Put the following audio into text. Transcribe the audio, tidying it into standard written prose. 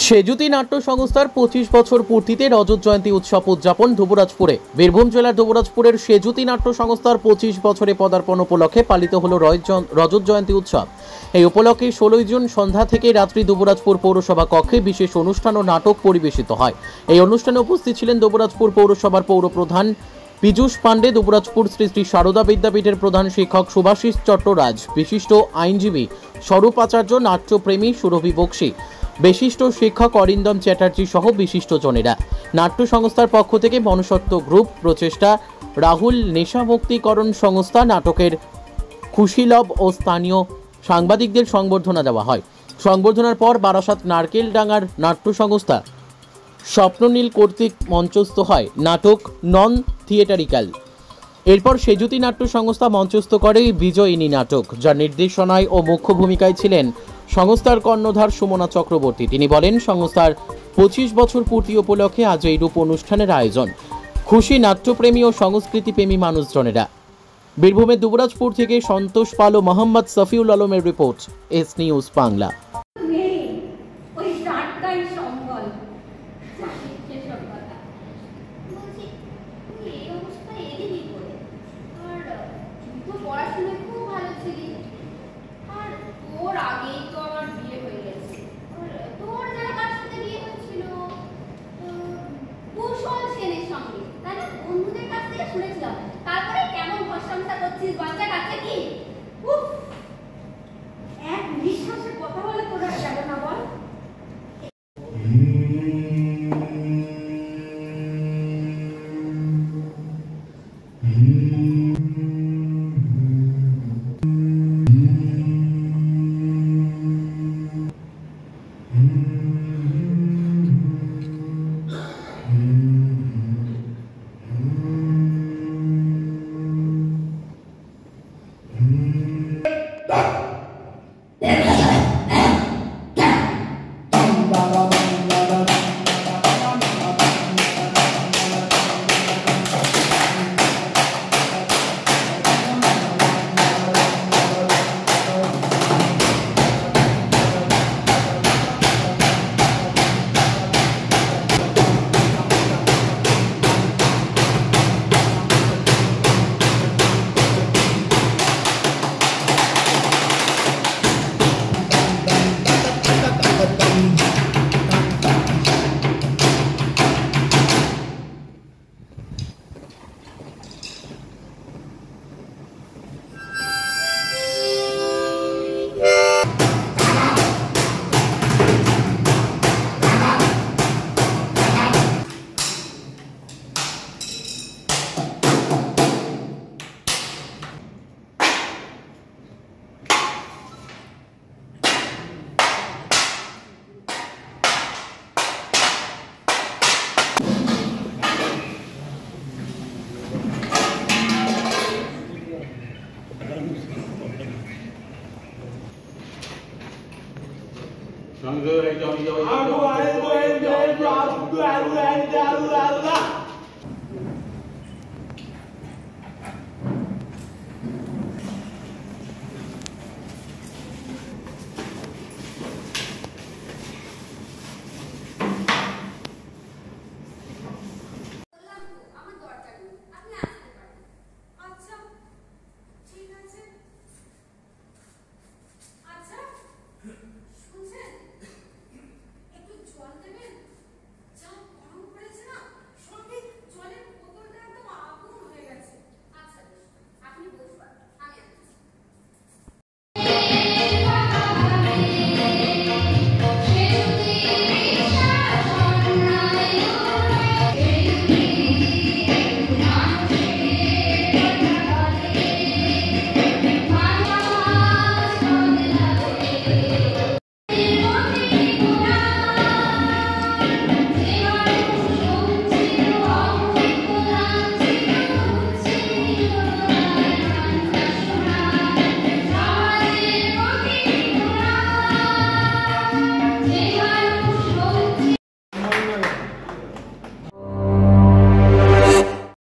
সেজুতি নাট্য সংস্থার 25 বছর পূর্তিতে রজত জয়ন্তী উৎসব উদযাপন দুবরাজপুরে। বীরভূম জেলার দুবরাজপুরের সেজুতি নাট্য সংস্থার 25 বছরে পদার্পণ উপলক্ষে পালিত হলো রজত জয়ন্তী উৎসব। এই উপলক্ষে 16 জুন সন্ধ্যা থেকে রাত্রি দুবরাজপুর পৌরসভা কক্ষে বিশেষ অনুষ্ঠান ও নাটক পরিবেশিত হয়। এই অনুষ্ঠানে উপস্থিত ছিলেন দুবরাজপুর পৌরসভার পৌরপ্রধান পীযূষ পাণ্ডে, দুবরাজপুর শ্রী শ্রী সারদা বিদ্যাপীঠের প্রধান শিক্ষক শুভাশিস চট্টরাজ, বিশিষ্ট আইনজীবী স্বরূপ আচার্য, নাট্যপ্রেমী সুরভি বক্সী, বিশিষ্ট শিক্ষক অরিন্দম চ্যাটার্জি সহ বিশিষ্টজনেরা। নাট্য সংস্থার পক্ষ থেকে মনুষ্যত্ব গ্রুপ, প্রচেষ্টা রাহুল নেশামুক্তিকরণ সংস্থা, নাটকের খুশিলভ ও স্থানীয় সাংবাদিকদের সংবর্ধনা দেওয়া হয়। সংবর্ধনার পর বারাসাত নারকেলডাঙ্গার নাট্য সংস্থা স্বপ্ননীল কর্তৃক মঞ্চস্থ হয় নাটক নন থিয়েটারিক্যাল। এরপর সেজুতি নাট্য সংস্থা মঞ্চস্থ করে বিজয়িনী নাটক, যার নির্দেশনায় ও মুখ্য ভূমিকায় ছিলেন সংস্থার কর্ণধার সুমনা চক্রবর্তী। তিনি বলেন, সংস্থার 25 বছর পূর্তি উপলক্ষে আজ এইরূপ অনুষ্ঠানের আয়োজন। খুশি নাট্যপ্রেমী ও সংস্কৃতিপ্রেমী মানুষজনেরা। বীরভূমের দুবরাজপুর থেকে সন্তোষ পাল ও মোহাম্মদ সফিউল আলমের রিপোর্ট, এস নিউজ বাংলা। তারপরে কেমন প্রশংসা করছিস, বাচ্চা কাছে কি এক নিঃশ্বাসে কথা বলে তোরা যাবে না বল? Jangan